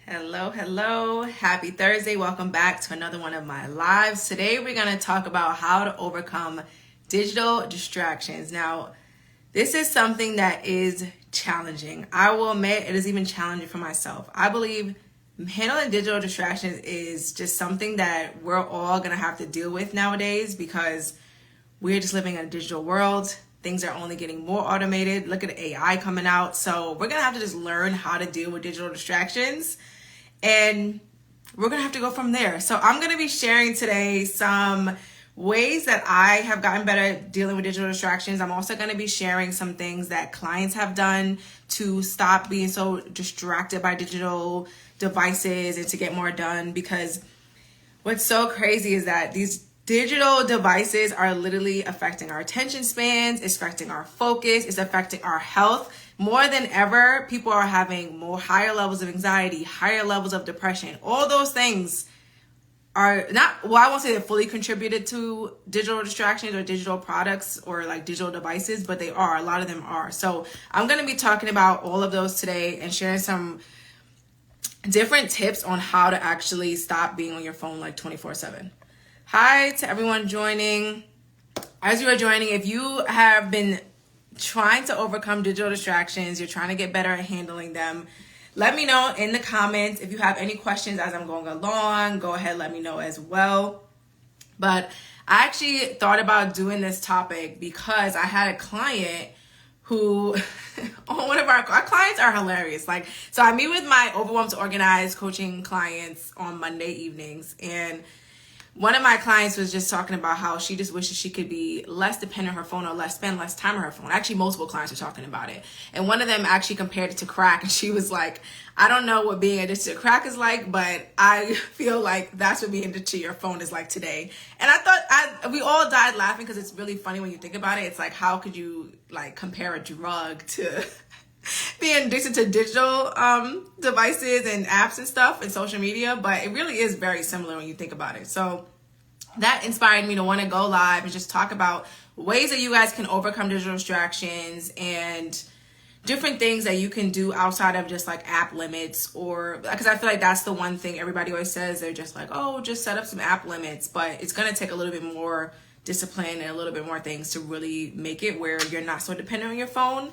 Hello. Happy Thursday. Welcome back to another one of my lives. Today we're going to talk about how to overcome digital distractions. Now, this is something that is challenging. I will admit it is even challenging for myself. I believe handling digital distractions is just something that we're all going to have to deal with nowadays because we're just living in a digital world. Things are only getting more automated. Look at AI coming out. So we're going to have to just learn how to deal with digital distractions. And we're going to have to go from there. So I'm going to be sharing today some ways that I have gotten better at dealing with digital distractions. I'm also going to be sharing some things that clients have done to stop being so distracted by digital devices and to get more done. Because what's so crazy is that these digital devices are literally affecting our attention spans, it's affecting our focus, it's affecting our health. More than ever, people are having higher levels of anxiety, higher levels of depression. All those things are not, well, I won't say they're fully contributed to digital distractions or digital products or like digital devices, but they are. A lot of them are. So I'm going to be talking about all of those today and sharing some different tips on how to actually stop being on your phone like 24/7. Hi to everyone joining. As you are joining, if you have been trying to overcome digital distractions, you're trying to get better at handling them, let me know in the comments. If you have any questions as I'm going along, go ahead, let me know as well. But I actually thought about doing this topic because I had a client who one of our clients are hilarious. So I meet with my Overwhelmed to Organize coaching clients on Monday evenings, and one of my clients was just talking about how she just wishes she could be less dependent on her phone or spend less time on her phone. Actually, multiple clients are talking about it. And one of them actually compared it to crack. And she was like, I don't know what being addicted to crack is like, but I feel like that's what being addicted to your phone is like today. And I thought we all died laughing because it's really funny when you think about it. It's like, how could you like compare a drug to being addicted to digital devices and apps and stuff and social media? But it really is very similar when you think about it. So that inspired me to want to go live and just talk about ways that you guys can overcome digital distractions and different things that you can do outside of just like app limits, or because I feel like that's the one thing everybody always says. They're just like, oh, just set up some app limits, but it's going to take a little bit more discipline and a little bit more things to really make it where you're not so dependent on your phone.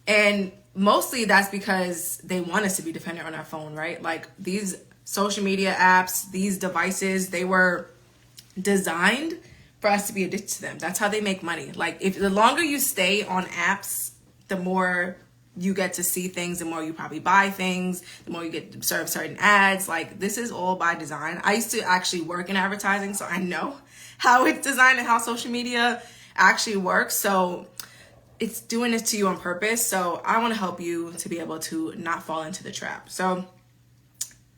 And mostly that's because they want us to be dependent on our phone, right? Like these social media apps, these devices, they were designed for us to be addicted to them. That's how they make money. Like if the longer you stay on apps, the more you get to see things, the more you probably buy things, the more you get served certain ads. Like this is all by design. I used to actually work in advertising, so I know how it's designed and how social media actually works. So it's doing this to you on purpose. So I want to help you to be able to not fall into the trap. So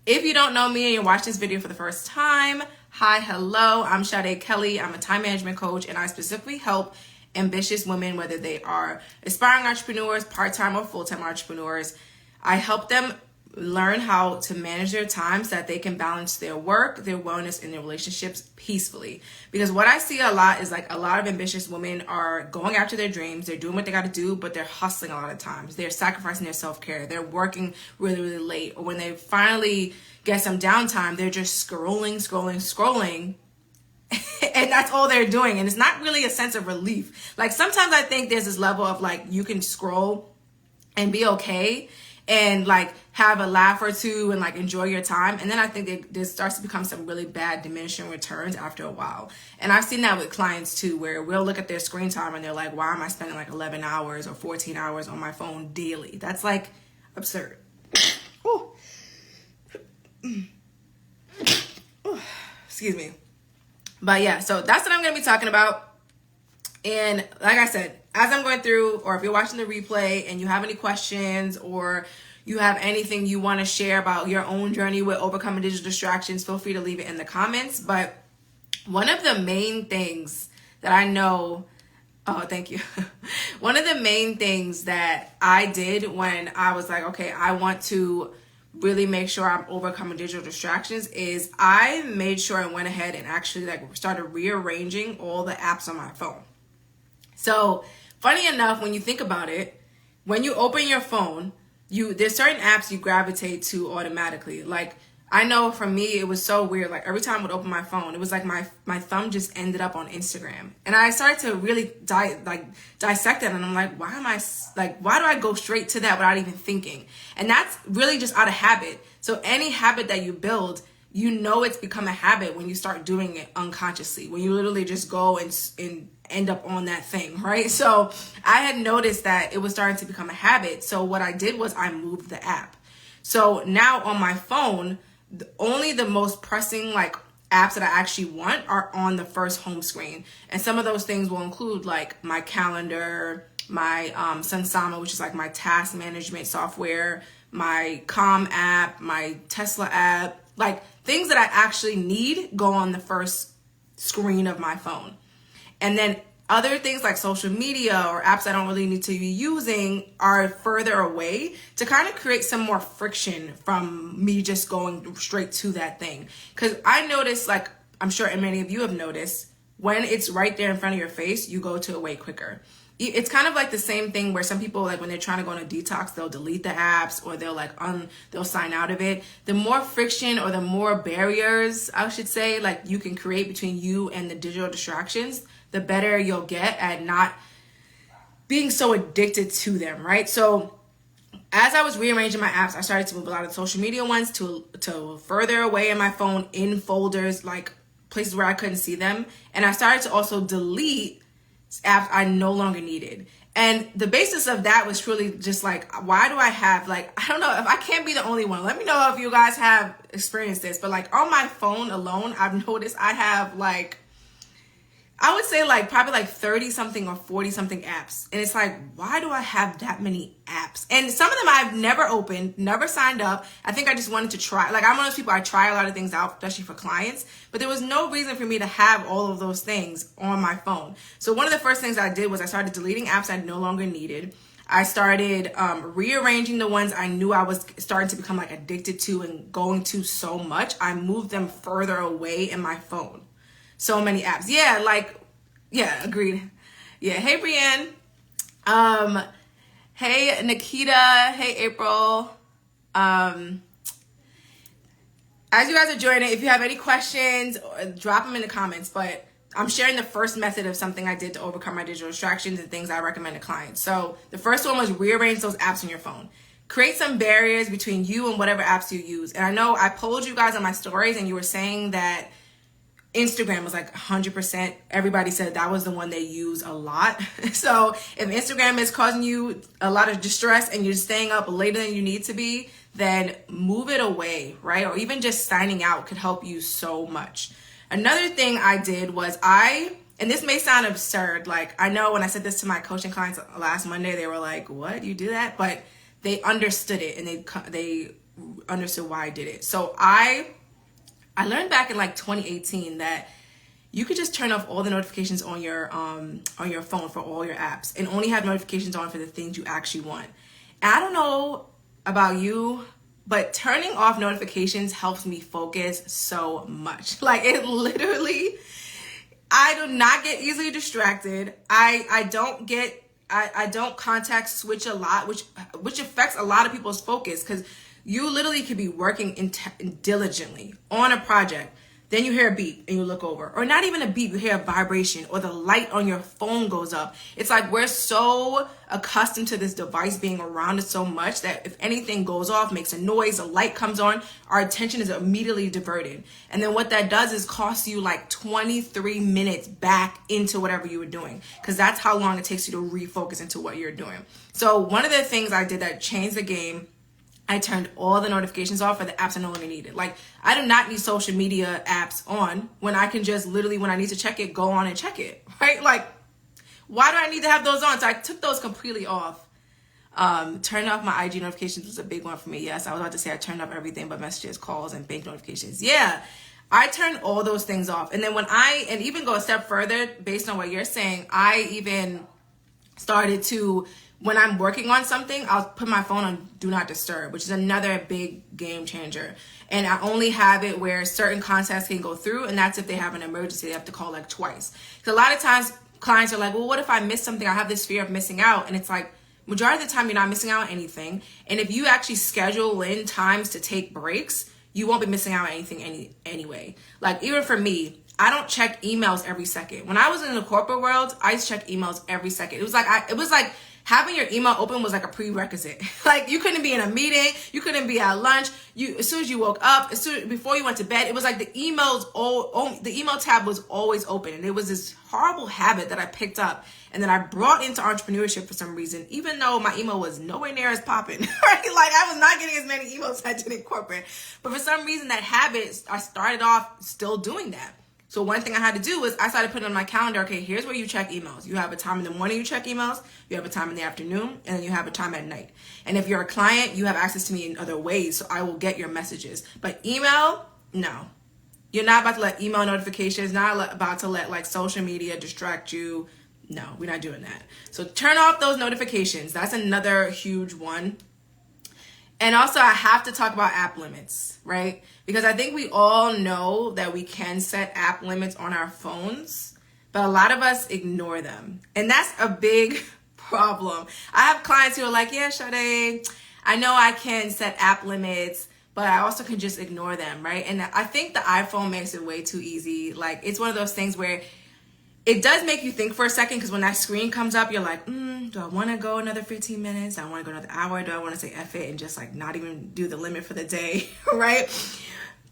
if you don't know me and you're watching this video for the first time, hi, hello, I'm Sade Kelly. I'm a time management coach, and I specifically help ambitious women, whether they are aspiring entrepreneurs, part-time or full-time entrepreneurs. I help them learn how to manage their time so that they can balance their work, their wellness, and their relationships peacefully. Because what I see a lot is like a lot of ambitious women are going after their dreams. They're doing what they got to do, but they're hustling a lot of times. They're sacrificing their self-care. They're working really, really late. Or when they finally get some downtime, they're just scrolling. And that's all they're doing. And it's not really a sense of relief. Like sometimes I think there's this level of like you can scroll and be okay and like have a laugh or two and like enjoy your time. And then I think there starts to become some really bad diminishing returns after a while. And I've seen that with clients too, where we'll look at their screen time and they're like, why am I spending like 11 hours or 14 hours on my phone daily? That's like absurd. Oh. Excuse me. But yeah, so that's what I'm going to be talking about. And like I said, as I'm going through, or if you're watching the replay and you have any questions or you have anything you want to share about your own journey with overcoming digital distractions, feel free to leave it in the comments. But one of the main things that I know, thank you. One of the main things that I did when I was like, okay, I want to really make sure I'm overcoming digital distractions is I made sure I went ahead and actually like started rearranging all the apps on my phone. So funny enough, when you think about it, when you open your phone, there's certain apps you gravitate to automatically. Like, I know for me, it was so weird. Like, every time I would open my phone, it was like my thumb just ended up on Instagram. And I started to really dissect it. And I'm like, why do I go straight to that without even thinking? And that's really just out of habit. So any habit that you build, you know it's become a habit when you start doing it unconsciously, when you literally just go and end up on that thing, right? So I had noticed that it was starting to become a habit. So what I did was I moved the app. So now on my phone, only the most pressing like apps that I actually want are on the first home screen. And some of those things will include like my calendar, my Sunsama, which is like my task management software, my Calm app, my Tesla app, like things that I actually need go on the first screen of my phone. And then other things like social media or apps I don't really need to be using are further away to kind of create some more friction from me just going straight to that thing. Because I noticed, like I'm sure many of you have noticed, when it's right there in front of your face, you go to it way quicker. It's kind of like the same thing where some people, like when they're trying to go on a detox, they'll delete the apps or they'll sign out of it. The more friction or the more barriers, I should say, like you can create between you and the digital distractions, the better you'll get at not being so addicted to them, right? So as I was rearranging my apps, I started to move a lot of social media ones to further away in my phone in folders, like places where I couldn't see them. And I started to also delete apps I no longer needed. And the basis of that was truly just like, why do I have, like, I don't know if I can't be the only one. Let me know if you guys have experienced this, but like on my phone alone, I've noticed I have like, I would say like probably like 30 something or 40 something apps. And it's like, why do I have that many apps? And some of them I've never opened, never signed up. I think I just wanted to try. Like I'm one of those people, I try a lot of things out, especially for clients, but there was no reason for me to have all of those things on my phone. So one of the first things I did was I started deleting apps I no longer needed. I started rearranging the ones I knew I was starting to become like addicted to and going to so much. I moved them further away in my phone. So many apps. Yeah, agreed. Yeah. Hey, Brienne. Hey, Nikita. Hey, April. As you guys are joining, if you have any questions, drop them in the comments. But I'm sharing the first method of something I did to overcome my digital distractions and things I recommend to clients. So the first one was rearrange those apps on your phone. Create some barriers between you and whatever apps you use. And I know I polled you guys on my stories and you were saying that Instagram was like 100%. Everybody said that was the one they use a lot. So if Instagram is causing you a lot of distress and you're staying up later than you need to be, then move it away, right? Or even just signing out could help you so much. Another thing I did was and this may sound absurd, like I know when I said this to my coaching clients last Monday, they were like, what, you do that? But they understood it and they understood why I did it. So I learned back in like 2018 that you could just turn off all the notifications on your phone for all your apps and only have notifications on for the things you actually want. And I don't know about you, but turning off notifications helps me focus so much. Like it literally, I do not get easily distracted. I don't context switch a lot, which affects a lot of people's focus because you literally could be working diligently on a project. Then you hear a beep and you look over. Or not even a beep, you hear a vibration or the light on your phone goes up. It's like we're so accustomed to this device being around us so much that if anything goes off, makes a noise, a light comes on, our attention is immediately diverted. And then what that does is cost you like 23 minutes back into whatever you were doing. Because that's how long it takes you to refocus into what you're doing. So one of the things I did that changed the game, I turned all the notifications off for the apps I no longer needed. Like, I do not need social media apps on when I can just literally, when I need to check it, go on and check it, right? Like, why do I need to have those on? So I took those completely off. Turning off my IG notifications was a big one for me. Yes, I was about to say I turned off everything but messages, calls, and bank notifications. Yeah, I turned all those things off. And then and even go a step further, based on what you're saying, I even started to, when I'm working on something, I'll put my phone on do not disturb, which is another big game changer. And I only have it where certain contacts can go through, and that's if they have an emergency, they have to call like twice. Because a lot of times clients are like, well, what if I miss something? I have this fear of missing out. And it's like, majority of the time you're not missing out on anything. And if you actually schedule in times to take breaks, you won't be missing out on anything anyway. Like even for me, I don't check emails every second. When I was in the corporate world, I used to check emails every second. It was like having your email open was like a prerequisite. Like you couldn't be in a meeting, you couldn't be at lunch. As soon as you woke up, before you went to bed, it was like the email tab was always open, and it was this horrible habit that I picked up and then I brought into entrepreneurship for some reason, even though my email was nowhere near as popping. Right? Like I was not getting as many emails as I did in corporate, but for some reason that habit, I started off still doing that. So one thing I had to do was I started putting on my calendar, okay, here's where you check emails. You have a time in the morning you check emails, you have a time in the afternoon, and then you have a time at night. And if you're a client, you have access to me in other ways, so I will get your messages. But email, no. You're not about to let email notifications, not about to let like social media distract you. No, we're not doing that. So turn off those notifications. That's another huge one. And also I have to talk about app limits, right? Because I think we all know that we can set app limits on our phones, but a lot of us ignore them. And that's a big problem. I have clients who are like, yeah, Sade, I know I can set app limits, but I also can just ignore them, right? And I think the iPhone makes it way too easy. Like it's one of those things where it does make you think for a second, because when that screen comes up, you're like, do I want to go another 15 minutes? Do I want to go another hour? Do I want to say F it and just like not even do the limit for the day, right?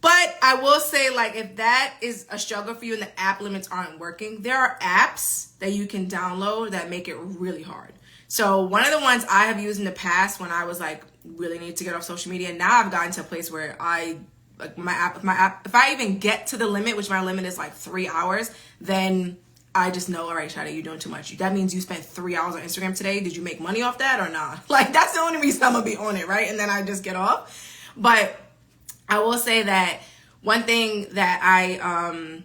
But I will say, like, if that is a struggle for you and the app limits aren't working, there are apps that you can download that make it really hard. So one of the ones I have used in the past when I was like really need to get off social media, now I've gotten to a place where my app, if I even get to the limit, which my limit is like 3 hours, then I just know, all right, Sade, you're doing too much. That means you spent 3 hours on Instagram today. Did you make money off that or not? Like, that's the only reason I'm going to be on it, right? And then I just get off. But I will say that one thing that I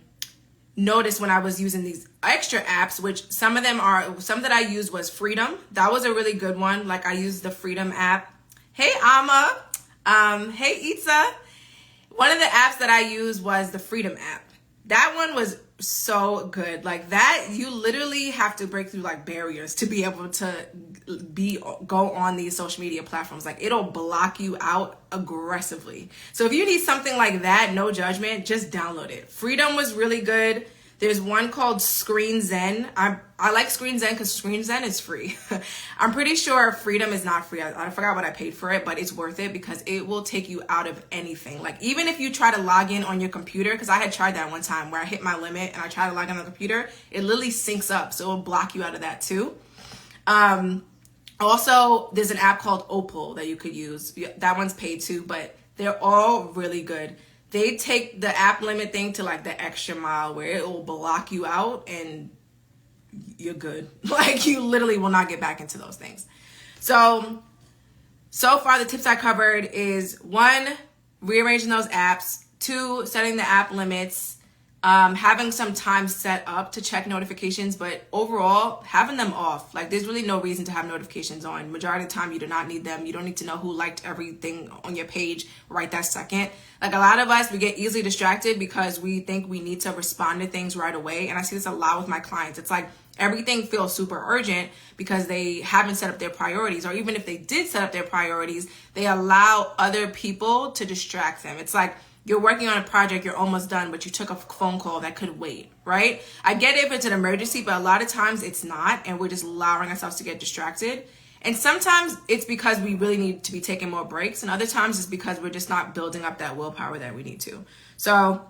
noticed when I was using these extra apps, which some that I used was Freedom. That was a really good one. Like, I used the Freedom app. Hey, Amma. Hey, Itza. One of the apps that I used was the Freedom app. That one was so good. Like that, you literally have to break through like barriers to be able to go on these social media platforms. Like it'll block you out aggressively. So if you need something like that, no judgment, just download it. Freedom was really good. There's one called Screen Zen. I like Screen Zen because Screen Zen is free. I'm pretty sure Freedom is not free. I forgot what I paid for it, but it's worth it because it will take you out of anything. Like even if you try to log in on your computer, because I had tried that one time where I hit my limit and I tried to log in on the computer, it literally syncs up. So it will block you out of that too. Also, there's an app called Opal that you could use. That one's paid too, but they're all really good. They take the app limit thing to like the extra mile where it will block you out and you're good. Like you literally will not get back into those things. So far the tips I covered is 1, rearranging those apps, 2, setting the app limits, having some time set up to check notifications, but overall having them off. Like there's really no reason to have notifications on. Majority of the time you do not need them. You don't need to know who liked everything on your page right that second. Like a lot of us, we get easily distracted because we think we need to respond to things right away. And I see this a lot with my clients. It's like everything feels super urgent because they haven't set up their priorities, or even if they did set up their priorities, they allow other people to distract them. It's like you're working on a project, you're almost done, but you took a phone call that could wait, right? I get it if it's an emergency, but a lot of times it's not, and we're just allowing ourselves to get distracted. And sometimes it's because we really need to be taking more breaks, and other times it's because we're just not building up that willpower that we need to. So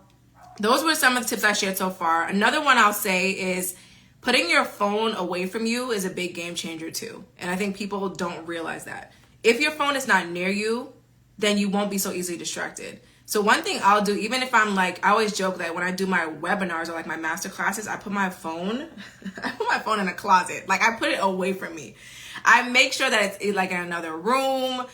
those were some of the tips I shared so far. Another one I'll say is putting your phone away from you is a big game changer too. And I think people don't realize that. If your phone is not near you, then you won't be so easily distracted. So one thing I'll do, even if I'm like, I always joke that when I do my webinars or like my master classes, I put my phone in a closet. Like I put it away from me. I make sure that it's like in another room,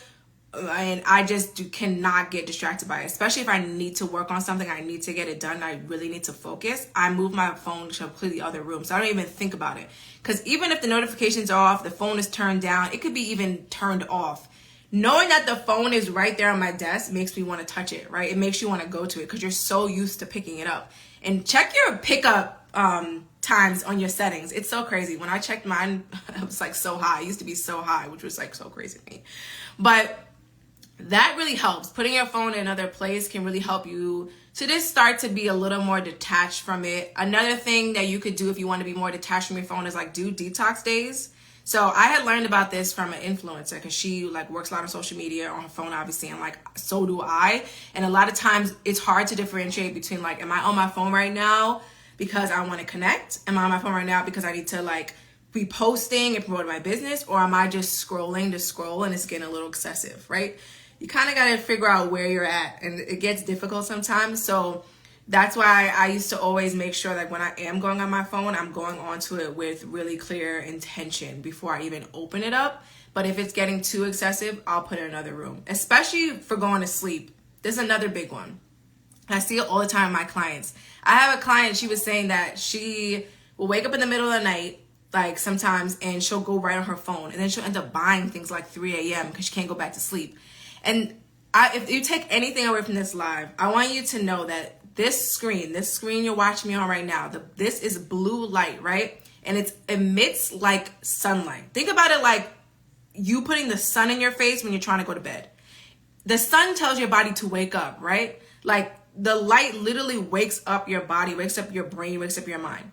and I just cannot get distracted by it. Especially if I need to work on something, I need to get it done, I really need to focus. I move my phone to a completely other room. So I don't even think about it. Because even if the notifications are off, the phone is turned down, it could be even turned off. Knowing that the phone is right there on my desk makes me want to touch it, right? It makes you want to go to it because you're so used to picking it up. And check your pickup times on your settings. It's so crazy. When I checked mine, it was like so high. It used to be so high, which was like so crazy to me. But that really helps. Putting your phone in another place can really help you to just start to be a little more detached from it. Another thing that you could do if you want to be more detached from your phone is like do detox days. So I had learned about this from an influencer because she like works a lot on social media on her phone, obviously, and like so do I. And a lot of times it's hard to differentiate between like, am I on my phone right now because I want to connect? Am I on my phone right now because I need to like be posting and promote my business? Or am I just scrolling to scroll and it's getting a little excessive, right? You kind of got to figure out where you're at, and it gets difficult sometimes. So that's why I used to always make sure that when I am going on my phone, I'm going onto it with really clear intention before I even open it up. But if it's getting too excessive, I'll put it in another room, especially for going to sleep. This is another big one. I see it all the time with my clients. I have a client, she was saying that she will wake up in the middle of the night, like sometimes, and she'll go right on her phone. And then she'll end up buying things like 3 a.m. because she can't go back to sleep. And if you take anything away from this live, I want you to know that this screen you're watching me on right now, this is blue light, right? And it emits like sunlight. Think about it like you putting the sun in your face when you're trying to go to bed. The sun tells your body to wake up, right? Like the light literally wakes up your body, wakes up your brain, wakes up your mind.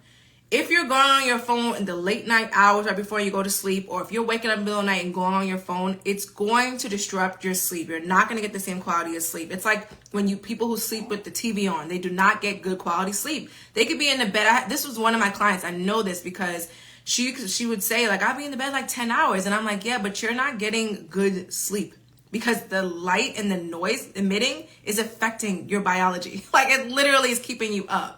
If you're going on your phone in the late night hours right before you go to sleep, or if you're waking up in the middle of the night and going on your phone, it's going to disrupt your sleep. You're not going to get the same quality of sleep. It's like when people who sleep with the TV on, they do not get good quality sleep. They could be in the bed. This was one of my clients. I know this because she would say like, I'll be in the bed like 10 hours. And I'm like, yeah, but you're not getting good sleep because the light and the noise emitting is affecting your biology. Like it literally is keeping you up.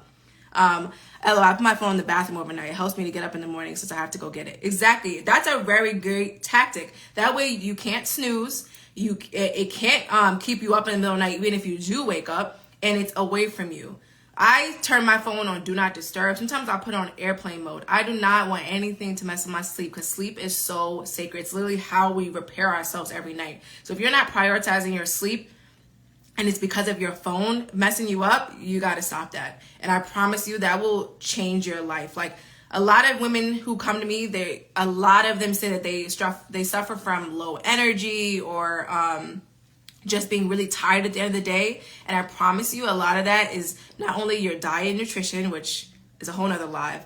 I put my phone in the bathroom overnight. It helps me to get up in the morning since I have to go get it. Exactly. That's a very great tactic. That way you can't snooze. It can't keep you up in the middle of the night, even if you do wake up, and it's away from you. I turn my phone on do not disturb. Sometimes I'll put it on airplane mode. I do not want anything to mess with my sleep because sleep is so sacred. It's literally how we repair ourselves every night. So if you're not prioritizing your sleep, and it's because of your phone messing you up, you got to stop that. And I promise you that will change your life. Like a lot of women who come to me, a lot of them say that they suffer from low energy or just being really tired at the end of the day. And I promise you a lot of that is not only your diet and nutrition, which is a whole nother live,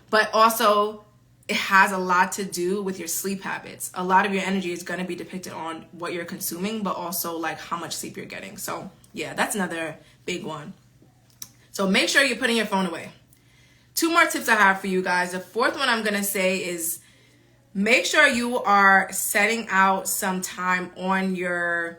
but also it has a lot to do with your sleep habits. A lot of your energy is going to be depicted on what you're consuming, but also like how much sleep you're getting. So yeah, that's another big one. So make sure you're putting your phone away. 2 more tips I have for you guys. The 4th one I'm going to say is make sure you are setting out some time on your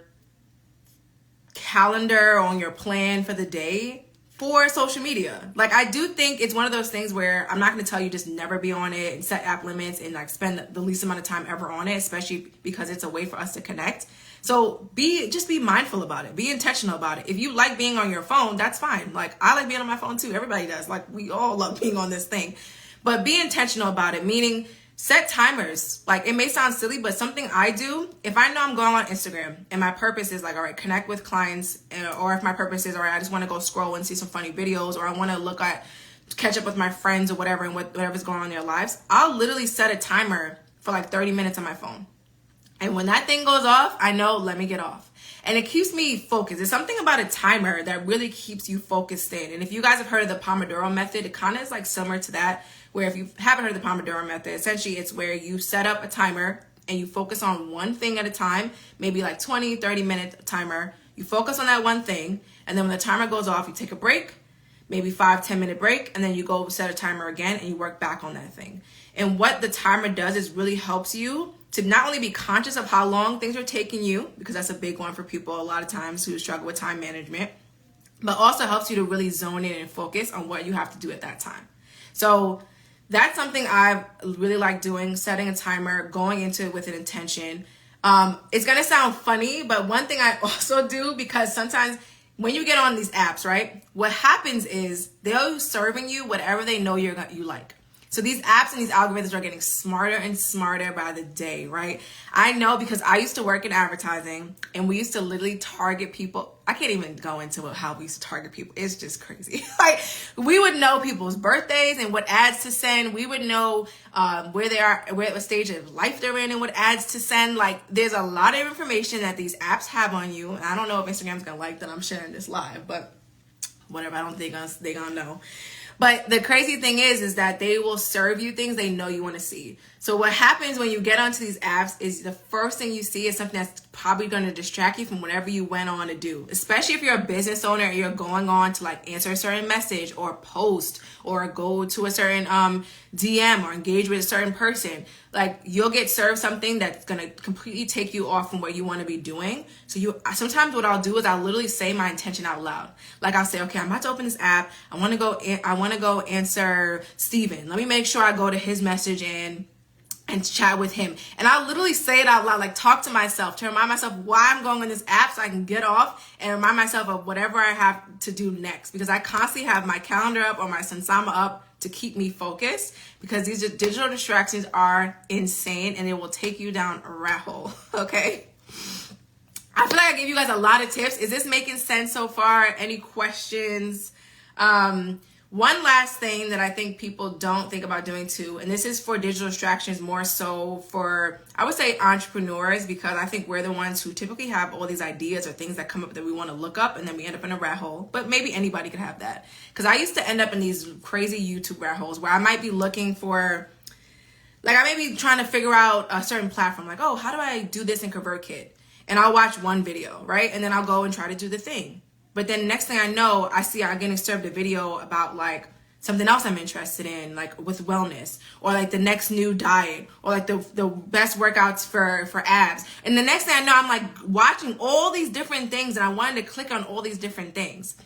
calendar, on your plan for the day for social media. Like I do think it's one of those things where I'm not going to tell you just never be on it and set app limits and like spend the least amount of time ever on it, especially because it's a way for us to connect. So just be mindful about it. Be intentional about it. If you like being on your phone, that's fine. Like I like being on my phone too. Everybody does. Like we all love being on this thing, but be intentional about it. Meaning set timers. Like it may sound silly, but something I do, if I know I'm going on Instagram and my purpose is like, all right, connect with clients, or if my purpose is, all right, I just want to go scroll and see some funny videos, or I want to catch up with my friends or whatever and whatever's going on in their lives, I'll literally set a timer for like 30 minutes on my phone. And when that thing goes off, I know, let me get off. And it keeps me focused. There's something about a timer that really keeps you focused in. And if you guys have heard of the Pomodoro method, it kind of is like similar to that, where if you haven't heard of the Pomodoro method, essentially it's where you set up a timer and you focus on one thing at a time, maybe like 20, 30-minute timer. You focus on that one thing. And then when the timer goes off, you take a break, maybe 5-10 minute break, and then you go set a timer again and you work back on that thing. And what the timer does is really helps you to not only be conscious of how long things are taking you, because that's a big one for people a lot of times who struggle with time management, but also helps you to really zone in and focus on what you have to do at that time. So that's something I really like doing, setting a timer, going into it with an intention. It's going to sound funny, but one thing I also do, because sometimes when you get on these apps, right, what happens is they're serving you whatever they know you like. So these apps and these algorithms are getting smarter and smarter by the day, right? I know because I used to work in advertising and we used to literally target people. I can't even go into how we used to target people. It's just crazy. Like, we would know people's birthdays and what ads to send. We would know where they are, what stage of life they're in and what ads to send. Like, there's a lot of information that these apps have on you. And I don't know if Instagram's gonna like that I'm sharing this live, but whatever. I don't think they're gonna know. But the crazy thing is that they will serve you things they know you want to see. So what happens when you get onto these apps is the first thing you see is something that's probably going to distract you from whatever you went on to do. Especially if you're a business owner and you're going on to like answer a certain message or post or go to a certain DM or engage with a certain person. Like, you'll get served something that's going to completely take you off from what you want to be doing. So sometimes what I'll do is I'll literally say my intention out loud. Like, I'll say, okay, I'm about to open this app. I want to go answer Steven. Let me make sure I go to his message and chat with him. And I'll literally say it out loud, like talk to myself to remind myself why I'm going on this app so I can get off and remind myself of whatever I have to do next. Because I constantly have my calendar up or my Sansama up to keep me focused, because these digital distractions are insane and it will take you down a rat hole, okay? I feel like I gave you guys a lot of tips. Is this making sense so far? Any questions? One last thing that I think people don't think about doing too, and this is for digital distractions more so for, I would say, entrepreneurs, because I think we're the ones who typically have all these ideas or things that come up that we want to look up, and then we end up in a rat hole. But maybe anybody could have that. Because I used to end up in these crazy YouTube rat holes where I might be looking for, like, I may be trying to figure out a certain platform, like, oh, how do I do this in ConvertKit? And I'll watch one video, right? And then I'll go and try to do the thing. But then next thing I know, I see I'm getting served a video about like something else I'm interested in, like with wellness, or like the next new diet, or like the best workouts for abs. And the next thing I know, I'm like watching all these different things and I wanted to click on all these different things.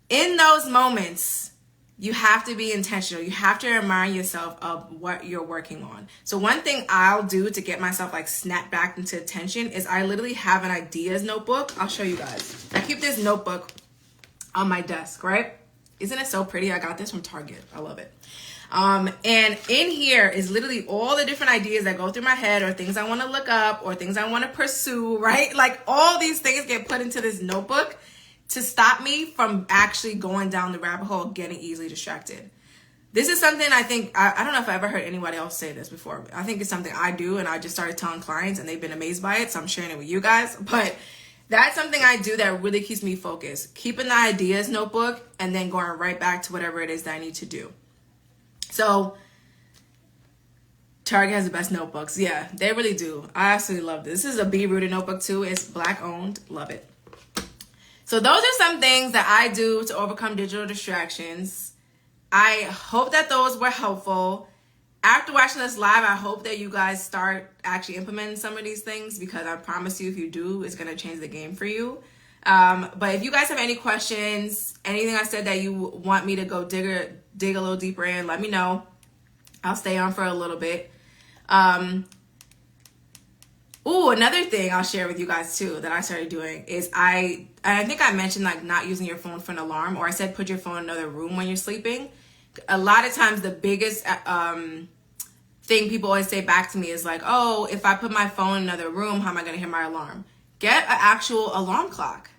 In those moments, you have to be intentional. You have to remind yourself of what you're working on. So one thing I'll do to get myself like snapped back into attention is I literally have an ideas notebook. I'll show you guys. I keep this notebook on my desk, right? Isn't it so pretty? I got this from Target. I love it. And in here is literally all the different ideas that go through my head, or things I want to look up, or things I want to pursue, right? Like, all these things get put into this notebook to stop me from actually going down the rabbit hole, getting easily distracted. This is something I think, I don't know if I ever heard anybody else say this before. I think it's something I do, and I just started telling clients and they've been amazed by it. So I'm sharing it with you guys. But that's something I do that really keeps me focused. Keeping the ideas notebook and then going right back to whatever it is that I need to do. So Target has the best notebooks. Yeah, they really do. I absolutely love this. This is a Be Rooted notebook too. It's Black owned. Love it. So those are some things that I do to overcome digital distractions. I hope that those were helpful. After watching this live, I hope that you guys start actually implementing some of these things, because I promise you, if you do, it's going to change the game for you. But if you guys have any questions, anything I said that you want me to go dig a little deeper in, let me know. I'll stay on for a little bit. Another thing I'll share with you guys too that I started doing is I think I mentioned like not using your phone for an alarm, or I said put your phone in another room when you're sleeping. A lot of times the biggest thing people always say back to me is like, oh, if I put my phone in another room, how am I going to hear my alarm? Get an actual alarm clock.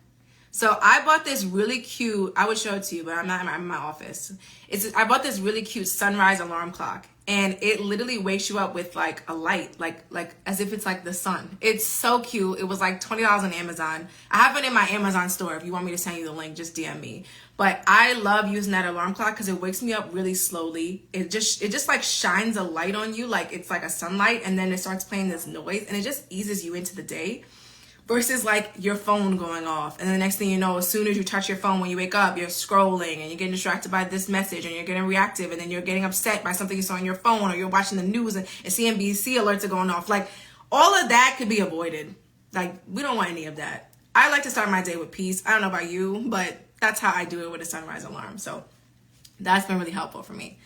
So I bought this really cute, I would show it to you, but I'm in my office. I bought this really cute sunrise alarm clock, and it literally wakes you up with like a light, like as if it's like the sun. It's so cute. It was like $20 on Amazon. I have it in my Amazon store. If you want me to send you the link, just DM me. But I love using that alarm clock because it wakes me up really slowly. It just like shines a light on you, like it's like a sunlight, and then it starts playing this noise, and it just eases you into the day. Versus like your phone going off, and the next thing you know, as soon as you touch your phone when you wake up, you're scrolling and you're getting distracted by this message, and you're getting reactive, and then you're getting upset by something you saw on your phone, or you're watching the news and CNBC alerts are going off. Like, all of that could be avoided. Like, we don't want any of that. I like to start my day with peace. I don't know about you, but that's how I do it with a sunrise alarm. So that's been really helpful for me.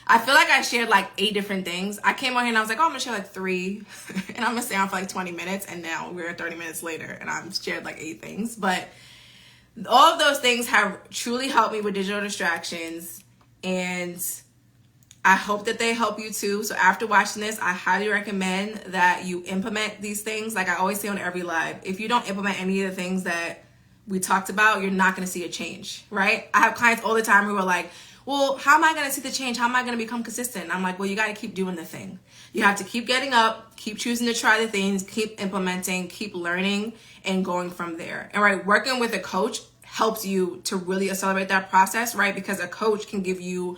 I feel like I shared like 8 different things. I came on here and I was like, oh, I'm gonna share like 3 and I'm gonna stay on for like 20 minutes. And now we're 30 minutes later and I've shared like 8 things. But all of those things have truly helped me with digital distractions. And I hope that they help you too. So after watching this, I highly recommend that you implement these things. Like I always say on every live, if you don't implement any of the things that we talked about, you're not going to see a change, right? I have clients all the time who are like, well, how am I going to see the change? How am I going to become consistent? I'm like, well, you got to keep doing the thing. You have to keep getting up, keep choosing to try the things, keep implementing, keep learning, and going from there. And right, working with a coach helps you to really accelerate that process, right? Because a coach can give you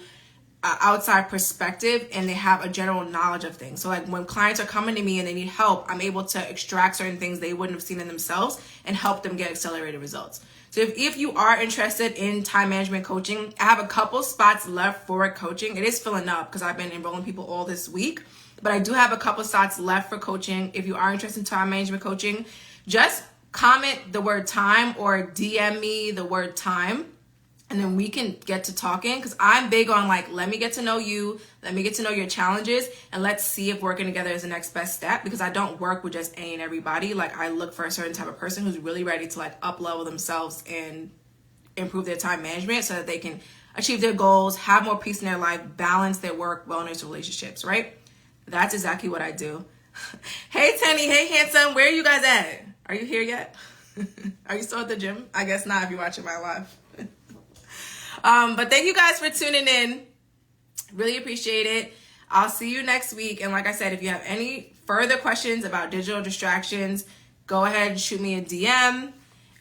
outside perspective and they have a general knowledge of things. So like when clients are coming to me and they need help, I'm able to extract certain things they wouldn't have seen in themselves and help them get accelerated results. So if you are interested in time management coaching, I have a couple spots left for coaching. It is filling up because I've been enrolling people all this week, but I do have a couple spots left for coaching. If you are interested in time management coaching, just comment the word time or DM me the word time. And then we can get to talking, because I'm big on like, let me get to know you, let me get to know your challenges, and let's see if working together is the next best step, because I don't work with just any and everybody. Like I look for a certain type of person who's really ready to like up level themselves and improve their time management so that they can achieve their goals, have more peace in their life, balance their work, wellness, relationships, right? That's exactly what I do. Hey Tenny, hey handsome, where are you guys at? Are you here yet? Are you still at the gym? I guess not if you're watching my live. But thank you guys for tuning in. Really appreciate it. I'll see you next week. And like I said, if you have any further questions about digital distractions, go ahead and shoot me a DM.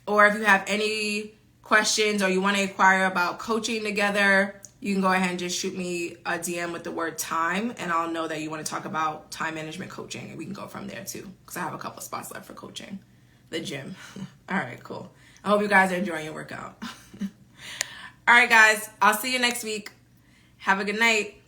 Or if you have any questions or you want to inquire about coaching together, you can go ahead and just shoot me a DM with the word time, and I'll know that you want to talk about time management coaching, and we can go from there too, because I have a couple spots left for coaching. The gym. All right, cool. I hope you guys are enjoying your workout. All right, guys, I'll see you next week. Have a good night.